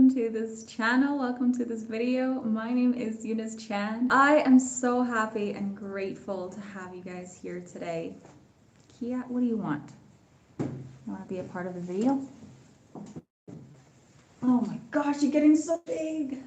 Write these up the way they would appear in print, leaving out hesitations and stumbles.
welcome to this channel. Welcome to this video. My name is Eunice Chan. I am so happy and grateful to have you guys here today. Kia, what do you want? You want to be a part of the video? Oh my gosh, you're getting so big.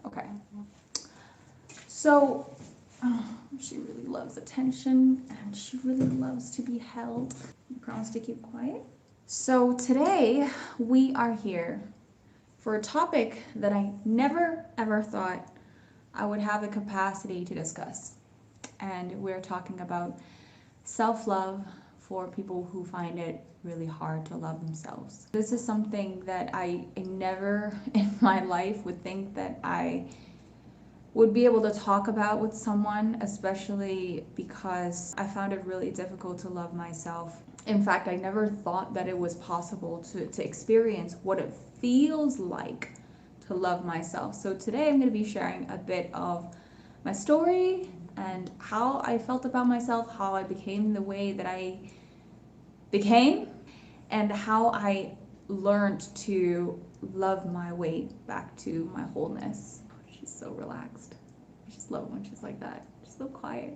Okay. So, she really loves attention and she really loves to be held. You promise to keep quiet? So today we are here for a topic that I never ever thought I would have the capacity to discuss. And we're talking about self-love for people who find it really hard to love themselves. This is something that I never in my life would think that I would be able to talk about with someone, especially because I found it really difficult to love myself. In fact, I never thought that it was possible to experience what it feels like to love myself. So today I'm going to be sharing a bit of my story and how I felt about myself, how I became the way that I became, and how I learned to love my way back to my wholeness. She's so relaxed. I just love when she's like that. She's so quiet.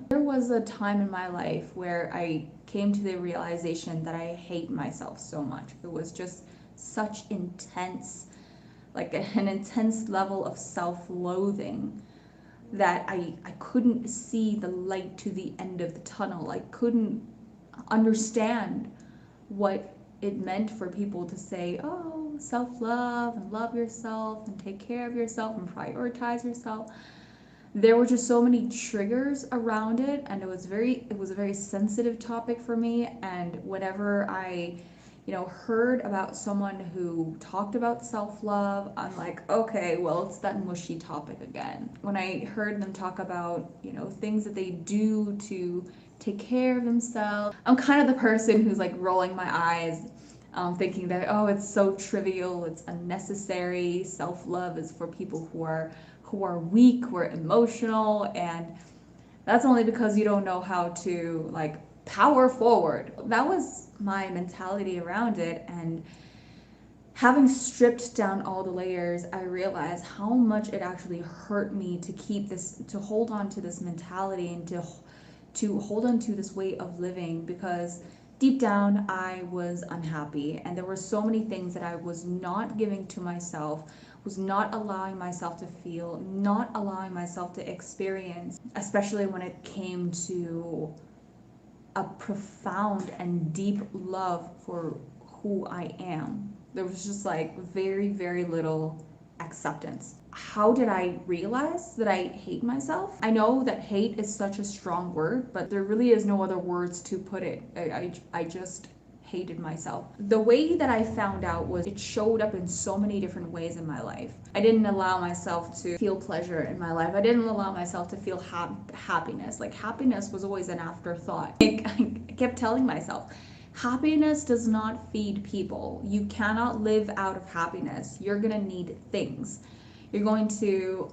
There was a time in my life where I came to the realization that I hate myself so much. It was just such intense, like an intense level of self-loathing that I couldn't see the light to the end of the tunnel. I couldn't understand what it meant for people to say, oh, self-love and love yourself and take care of yourself and prioritize yourself. There were just so many triggers around it, and it was a very sensitive topic for me. And whenever I heard about someone who talked about self-love, I'm like, okay, well, it's that mushy topic again. When I heard them talk about things that they do to take care of themselves, I'm kind of the person who's like rolling my eyes, thinking that, oh, it's so trivial, it's unnecessary. Self-love is for people who are weak, who are emotional, and that's only because you don't know how to like power forward. That was my mentality around it, and having stripped down all the layers, I realized how much it actually hurt me to hold on to this mentality and to hold on to this way of living, because deep down I was unhappy and there were so many things that I was not giving to myself, was not allowing myself to feel, not allowing myself to experience, especially when it came to a profound and deep love for who I am. There was just like very, very little acceptance. How did I realize that I hate myself? I know that hate is such a strong word, but there really is no other words to put it. I just hated myself. The way that I found out was it showed up in so many different ways in my life. I didn't allow myself to feel pleasure in my life. I didn't allow myself to feel happiness. Like happiness was always an afterthought. I kept telling myself, happiness does not feed people. You cannot live out of happiness. You're gonna need things. You're going to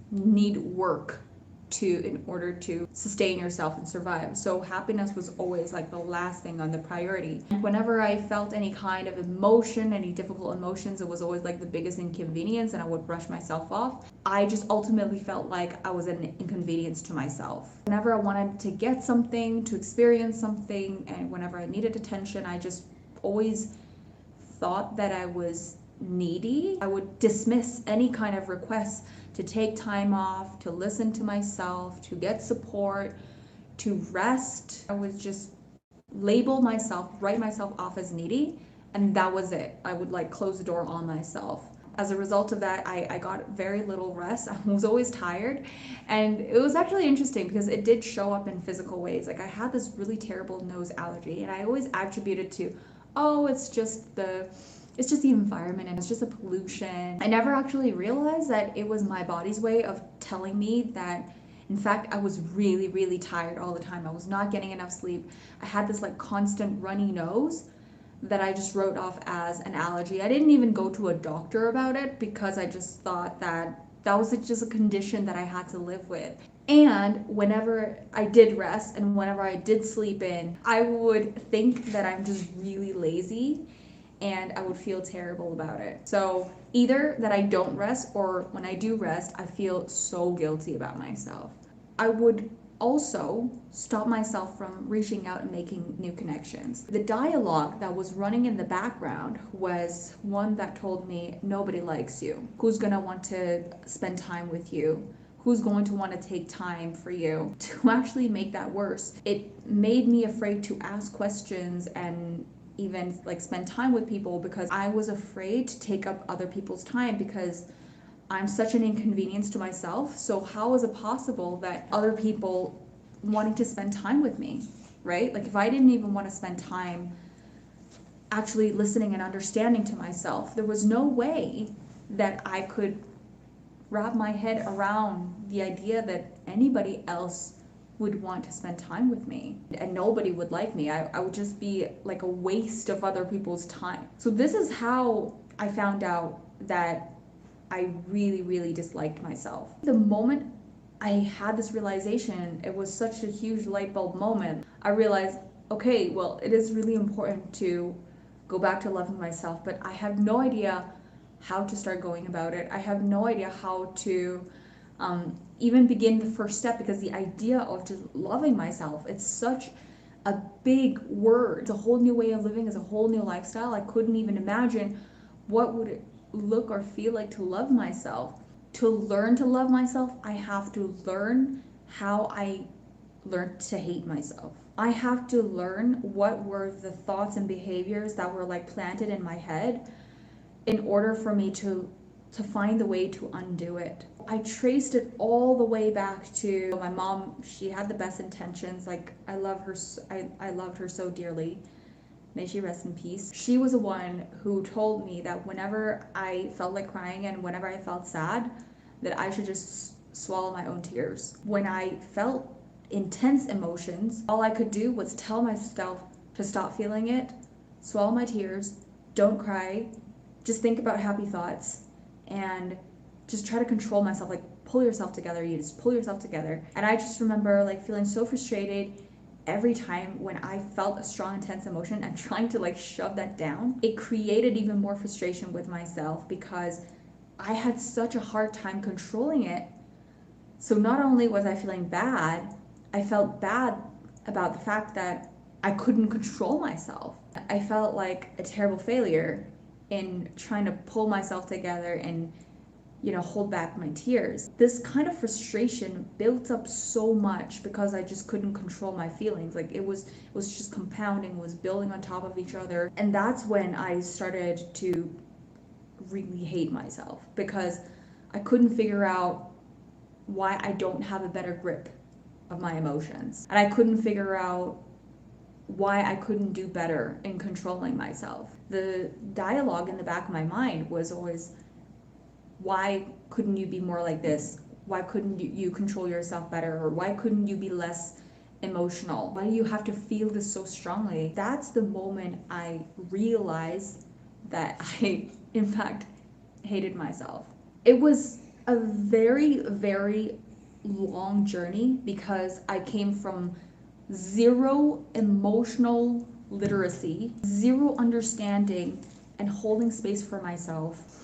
need work in order to sustain yourself and survive. So happiness was always like the last thing on the priority. Whenever I felt any kind of emotion, any difficult emotions, it was always like the biggest inconvenience, and I would brush myself off. I just ultimately felt like I was an inconvenience to myself. Whenever I wanted to get something, to experience something, and whenever I needed attention, I just always thought that I was needy. I would dismiss any kind of requests to take time off, to listen to myself, to get support, to rest. I would just label myself, write myself off as needy, and that was it. I would like close the door on myself. As a result of that, I got very little rest. I was always tired, and it was actually interesting because it did show up in physical ways. Like I had this really terrible nose allergy, and I always attributed to, oh, it's just the environment and it's just a pollution. I never actually realized that it was my body's way of telling me that, in fact, I was really, really tired all the time. I was not getting enough sleep. I had this like constant runny nose that I just wrote off as an allergy. I didn't even go to a doctor about it because I just thought that was just a condition that I had to live with. And whenever I did rest and whenever I did sleep in, I would think that I'm just really lazy and I would feel terrible about it. So either that I don't rest, or when I do rest, I feel so guilty about myself. I would also stop myself from reaching out and making new connections. The dialogue that was running in the background was one that told me nobody likes you. Who's gonna want to spend time with you? Who's going to want to take time for you? To actually make that worse, it made me afraid to ask questions and even like spend time with people, because I was afraid to take up other people's time, because I'm such an inconvenience to myself. So how is it possible that other people wanting to spend time with me, right? Like if I didn't even want to spend time actually listening and understanding to myself, there was no way that I could wrap my head around the idea that anybody else would want to spend time with me, and nobody would like me. I would just be like a waste of other people's time. So this is how I found out that I really, really disliked myself. The moment I had this realization, it was such a huge light bulb moment. I realized, okay, well, it is really important to go back to loving myself, but I have no idea how to start going about it. I have no idea how to even begin the first step, because the idea of just loving myself, it's such a big word. It's a whole new way of living, it's a whole new lifestyle. I couldn't even imagine what would it look or feel like to love myself. To learn to love myself, I have to learn how I learned to hate myself. I have to learn what were the thoughts and behaviors that were like planted in my head in order for me to find the way to undo it. I traced it all the way back to my mom. She had the best intentions. Like I loved her so dearly. May she rest in peace. She was the one who told me that whenever I felt like crying and whenever I felt sad, that I should just swallow my own tears. When I felt intense emotions, all I could do was tell myself to stop feeling it, swallow my tears, don't cry, just think about happy thoughts, and just try to control myself. Like pull yourself together, you just pull yourself together. And I just remember like feeling so frustrated every time when I felt a strong intense emotion and trying to like shove that down. It created even more frustration with myself because I had such a hard time controlling it. So not only was I feeling bad, I felt bad about the fact that I couldn't control myself. I felt like a terrible failure in trying to pull myself together and hold back my tears. This kind of frustration built up so much because I just couldn't control my feelings. Like it was just compounding, was building on top of each other. And that's when I started to really hate myself, because I couldn't figure out why I don't have a better grip of my emotions. And I couldn't figure out why I couldn't do better in controlling myself. The dialogue in the back of my mind was always, why couldn't you be more like this? Why couldn't you control yourself better? Or why couldn't you be less emotional? Why do you have to feel this so strongly? That's the moment I realized that I, in fact, hated myself. It was a very, very long journey because I came from zero emotional literacy, zero understanding and holding space for myself.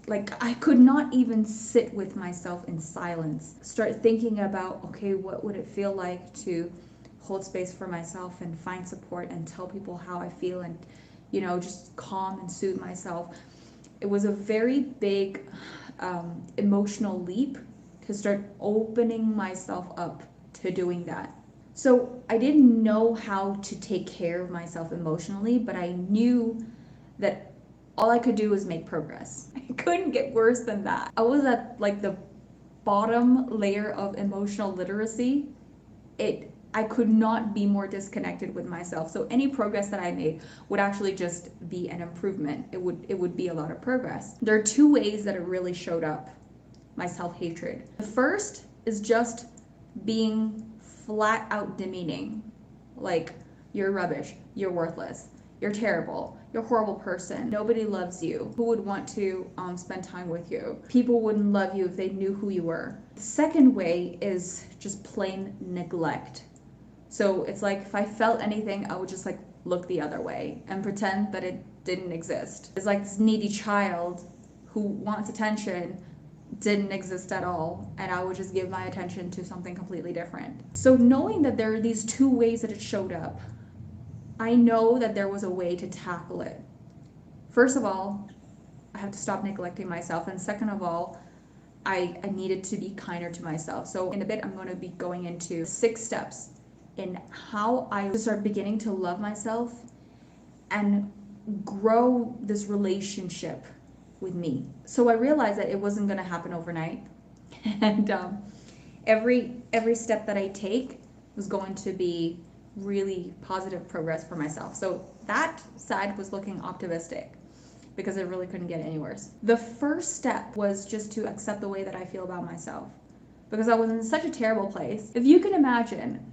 Like I could not even sit with myself in silence. Start thinking about, okay, what would it feel like to hold space for myself and find support and tell people how I feel and, just calm and soothe myself. It was a very big emotional leap to start opening myself up to doing that. So I didn't know how to take care of myself emotionally, but I knew that all I could do was make progress. I couldn't get worse than that. I was at like the bottom layer of emotional literacy. I could not be more disconnected with myself. So any progress that I made would actually just be an improvement. It would be a lot of progress. There are two ways that it really showed up, my self-hatred. The first is just being flat out demeaning. Like, you're rubbish, you're worthless, you're terrible, you're a horrible person, nobody loves you. Who would want to spend time with you? People wouldn't love you if they knew who you were. The second way is just plain neglect. So it's like if I felt anything, I would just like look the other way and pretend that it didn't exist. It's like this needy child who wants attention didn't exist at all, and I would just give my attention to something completely different. So knowing that there are these two ways that it showed up, I know that there was a way to tackle it. First of all, I have to stop neglecting myself, and second of all, I needed to be kinder to myself. So in a bit, I'm going to be going into 6 steps in how I start beginning to love myself and grow this relationship with me. So I realized that it wasn't going to happen overnight, and every step that I take was going to be really positive progress for myself. So that side was looking optimistic, because it really couldn't get any worse. The first step was just to accept the way that I feel about myself, because I was in such a terrible place. If you can imagine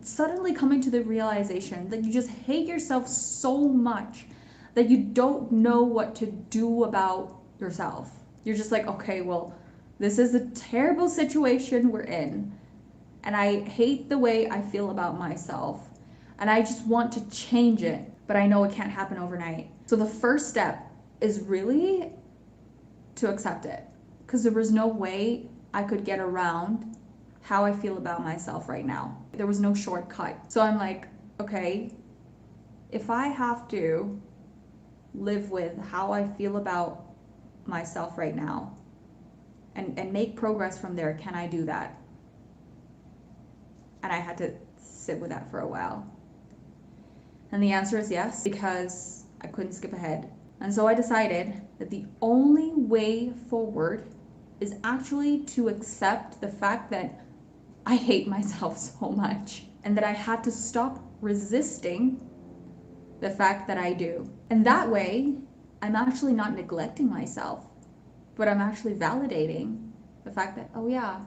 suddenly coming to the realization that you just hate yourself so much that you don't know what to do about yourself. You're just like, okay, well, this is a terrible situation we're in, and I hate the way I feel about myself, and I just want to change it, but I know it can't happen overnight. So the first step is really to accept it, because there was no way I could get around how I feel about myself right now. There was no shortcut. So I'm like, okay, if I have to live with how I feel about myself right now and make progress from there, can I do that? And I had to sit with that for a while. And the answer is yes, because I couldn't skip ahead. And so I decided that the only way forward is actually to accept the fact that I hate myself so much, and that I had to stop resisting the fact that I do. And that way, I'm actually not neglecting myself, but I'm actually validating the fact that, oh yeah,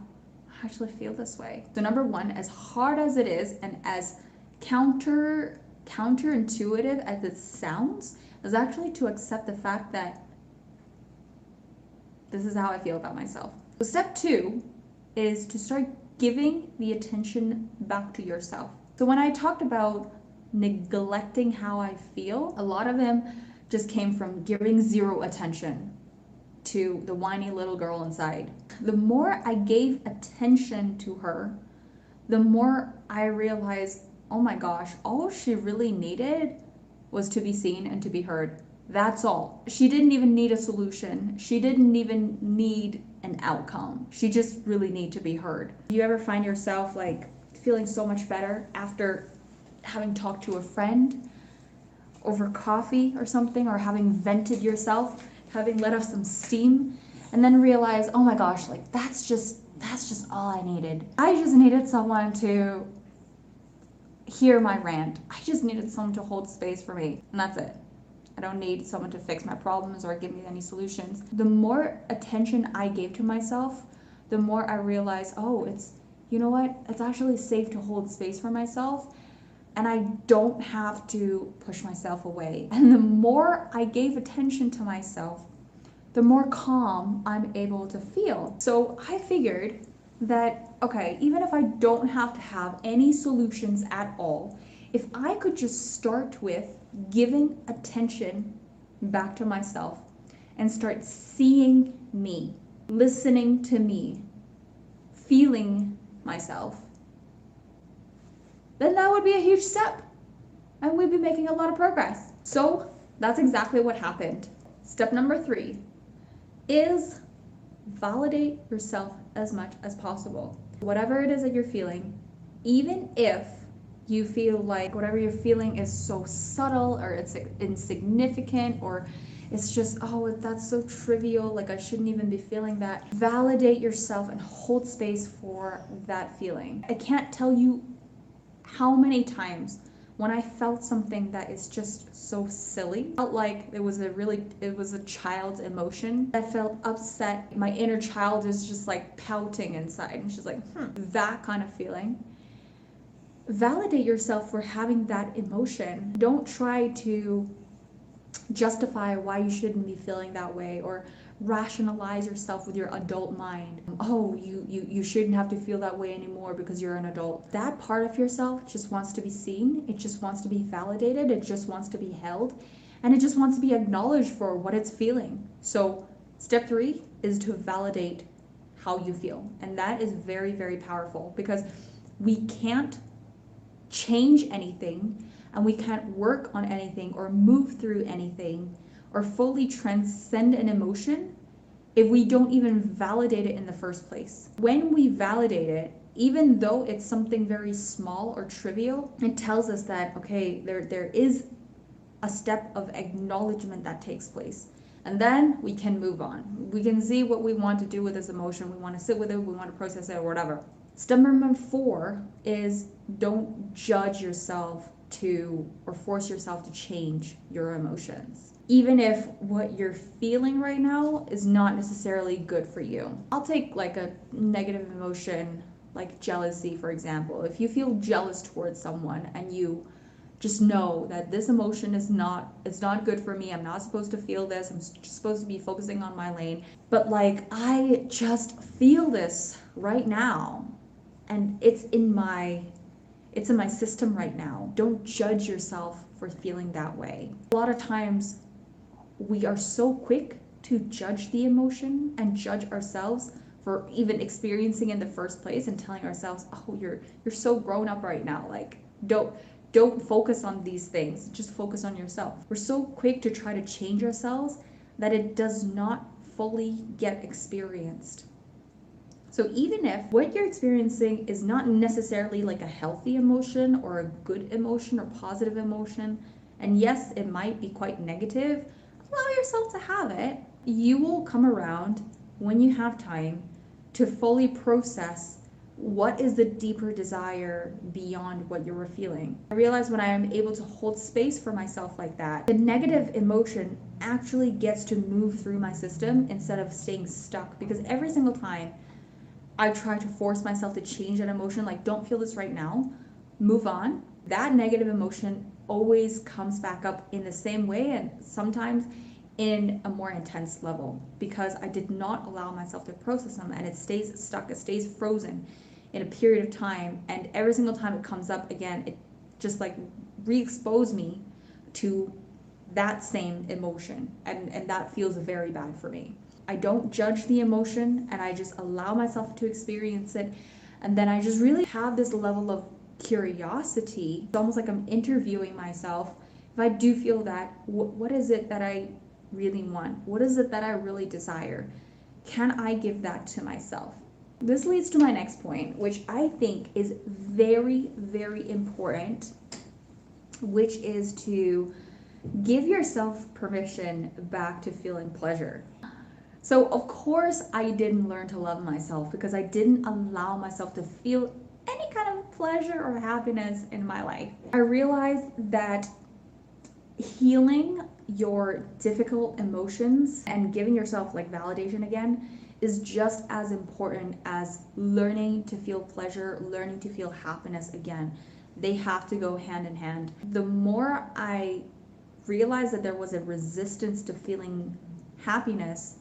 I actually feel this way. So number one, as hard as it is and as counterintuitive as it sounds, is actually to accept the fact that this is how I feel about myself. So step 2 is to start giving the attention back to yourself. So when I talked about neglecting how I feel, a lot of them just came from giving 0 attention to the whiny little girl inside. The more I gave attention to her, the more I realized, oh my gosh, all she really needed was to be seen and to be heard. That's all. She didn't even need a solution. She didn't even need an outcome. She just really needed to be heard. Do you ever find yourself like feeling so much better after having talked to a friend over coffee or something, or having vented yourself, having let off some steam, and then realize, oh my gosh, like that's just all I needed. I just needed someone to hear my rant. I just needed someone to hold space for me, and that's it. I don't need someone to fix my problems or give me any solutions. The more attention I gave to myself, the more I realized, oh, you know what? It's actually safe to hold space for myself, and I don't have to push myself away. And the more I gave attention to myself, the more calm I'm able to feel. So I figured that, okay, even if I don't have to have any solutions at all, if I could just start with giving attention back to myself and start seeing me, listening to me, feeling myself, then that would be a huge step and we'd be making a lot of progress. So that's exactly what happened. Step number 3 is validate yourself as much as possible. Whatever it is that you're feeling, even if you feel like whatever you're feeling is so subtle or it's insignificant or it's just, oh, that's so trivial, like I shouldn't even be feeling that. Validate yourself and hold space for that feeling. I can't tell you how many times when I felt something that is just so silly, felt like it was a child's emotion that felt upset. My inner child is just like pouting inside and she's like, that kind of feeling. Validate yourself for having that emotion. Don't try to justify why you shouldn't be feeling that way or rationalize yourself with your adult mind. Oh, you shouldn't have to feel that way anymore because you're an adult. That part of yourself just wants to be seen. It just wants to be validated. It just wants to be held. And it just wants to be acknowledged for what it's feeling. So step 3 is to validate how you feel. And that is very, very powerful, because we can't change anything, and we can't work on anything or move through anything or fully transcend an emotion if we don't even validate it in the first place. When we validate it, even though it's something very small or trivial, it tells us that, okay, there is a step of acknowledgement that takes place. And then we can move on. We can see what we want to do with this emotion. We want to sit with it, we want to process it, or whatever. Step number 4 is don't judge yourself or force yourself to change your emotions, even if what you're feeling right now is not necessarily good for you. I'll take like a negative emotion, like jealousy, for example. If you feel jealous towards someone and you just know that this emotion it's not good for me, I'm not supposed to feel this, I'm just supposed to be focusing on my lane, but like I just feel this right now and it's in my system right now. Don't judge yourself for feeling that way. A lot of times we are so quick to judge the emotion and judge ourselves for even experiencing in the first place, and telling ourselves, oh, you're so grown up right now, like don't focus on these things, just focus on yourself. We're so quick to try to change ourselves that it does not fully get experienced. So even if what you're experiencing is not necessarily like a healthy emotion or a good emotion or positive emotion, and yes, it might be quite negative, allow yourself to have it. You will come around when you have time to fully process what is the deeper desire beyond what you were feeling. I realize when I am able to hold space for myself like that, the negative emotion actually gets to move through my system instead of staying stuck, because every single time I try to force myself to change that emotion, like don't feel this right now, move on, that negative emotion always comes back up in the same way, and sometimes in a more intense level, because I did not allow myself to process them, and it stays stuck, it stays frozen in a period of time, and every single time it comes up again, it just like re-expose me to that same emotion, and that feels very bad for me. I don't judge the emotion, and I just allow myself to experience it, and then I just really have this level of curiosity. It's almost like I'm interviewing myself. If I do feel that, what is it that I really want? What is it that I really desire? Can I give that to myself? This leads to my next point, which I think is very, very important, which is to give yourself permission back to feeling pleasure. So of course I didn't learn to love myself because I didn't allow myself to feel any kind of pleasure or happiness in my life. I realized that healing your difficult emotions and giving yourself like validation again is just as important as learning to feel pleasure, learning to feel happiness again. They have to go hand in hand. The more I realized that there was a resistance to feeling happiness,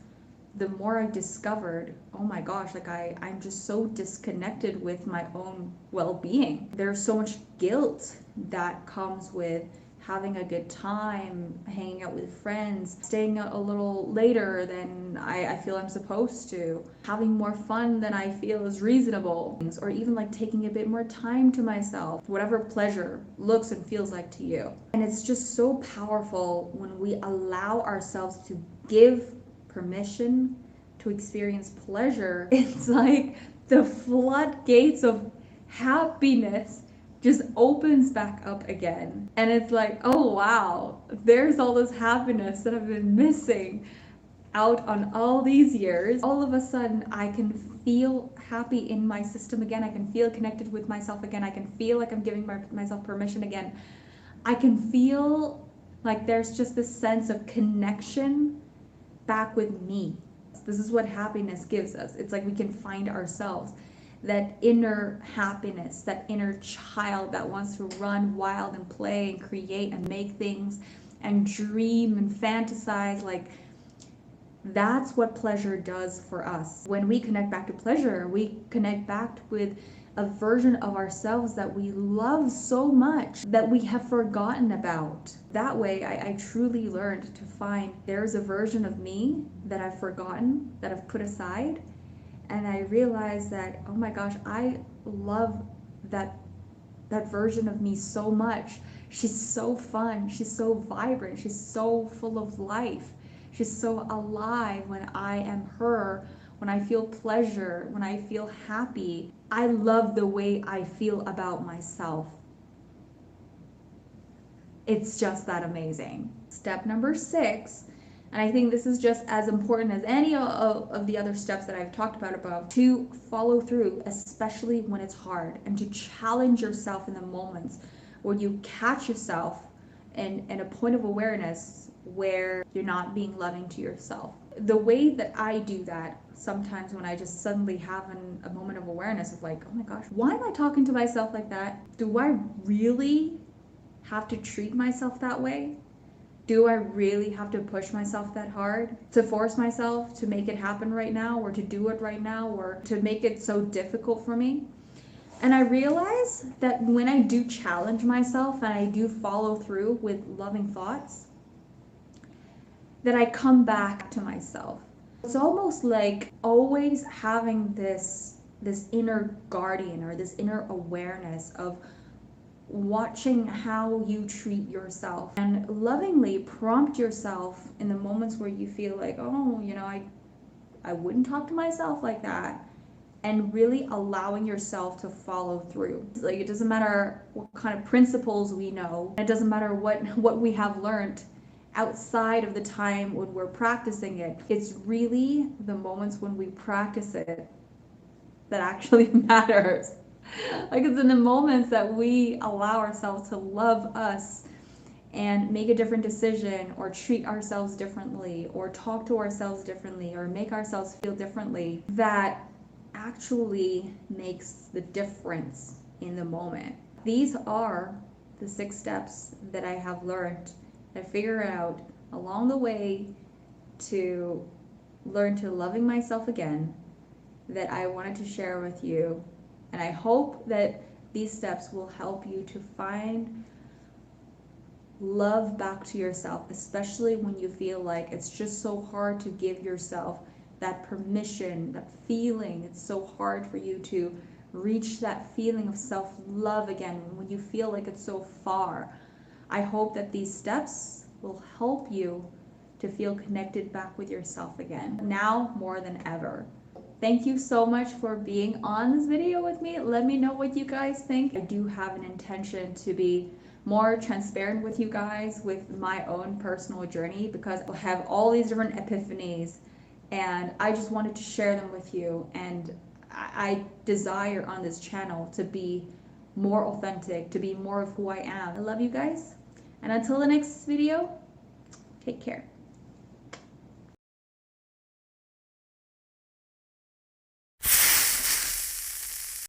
the more I discovered, oh my gosh, like I'm just so disconnected with my own well-being. There's so much guilt that comes with having a good time, hanging out with friends, staying out a little later than I feel I'm supposed to, having more fun than I feel is reasonable, or even like taking a bit more time to myself, whatever pleasure looks and feels like to you. And it's just so powerful when we allow ourselves to give permission to experience pleasure. It's like the floodgates of happiness just opens back up again, and it's like, oh wow, there's all this happiness that I've been missing out on all these years. All of a sudden I can feel happy in my system again. I can feel connected with myself again. I can feel like I'm giving myself permission again. I can feel like there's just this sense of connection back with me. This is what happiness gives us. It's like we can find ourselves, that inner happiness, that inner child that wants to run wild and play and create and make things and dream and fantasize. Like That's what pleasure does for us. When we connect back to pleasure, we connect back with a version of ourselves that we love so much that we have forgotten about. That way, I truly learned to find there's a version of me that I've forgotten, that I've put aside. And I realized that, oh my gosh, I love that version of me so much. She's so fun, she's so vibrant, she's so full of life. She's so alive when I am her, when I feel pleasure, when I feel happy. I love the way I feel about myself. It's just that amazing. Step number 6, and I think this is just as important as any of the other steps that I've talked about above, to follow through, especially when it's hard, and to challenge yourself in the moments where you catch yourself in a point of awareness where you're not being loving to yourself. The way that I do that sometimes, when I just suddenly have a moment of awareness of like, oh my gosh, why am I talking to myself like that? Do I really have to treat myself that way? Do I really have to push myself that hard to force myself to make it happen right now, or to do it right now, or to make it so difficult for me? And I realize that when I do challenge myself and I do follow through with loving thoughts, that I come back to myself. It's almost like always having this inner guardian, or this inner awareness of watching how you treat yourself, and lovingly prompt yourself in the moments where you feel like, oh, I wouldn't talk to myself like that, and really allowing yourself to follow through. Like, it doesn't matter what kind of principles we know, it doesn't matter what we have learned outside of the time when we're practicing it. It's really the moments when we practice it that actually matters. Like, it's in the moments that we allow ourselves to love us and make a different decision, or treat ourselves differently, or talk to ourselves differently, or make ourselves feel differently, that actually makes the difference in the moment. These are the 6 steps that I have learned, I figured out along the way to learn to loving myself again, that I wanted to share with you. And I hope that these steps will help you to find love back to yourself, especially when you feel like it's just so hard to give yourself that permission, that feeling. It's so hard for you to reach that feeling of self-love again when you feel like it's so far. I hope that these steps will help you to feel connected back with yourself again, now more than ever. Thank you so much for being on this video with me. Let me know what you guys think. I do have an intention to be more transparent with you guys with my own personal journey, because I have all these different epiphanies and I just wanted to share them with you. And I desire on this channel to be more authentic, to be more of who I am. I love you guys. And until the next video, take care.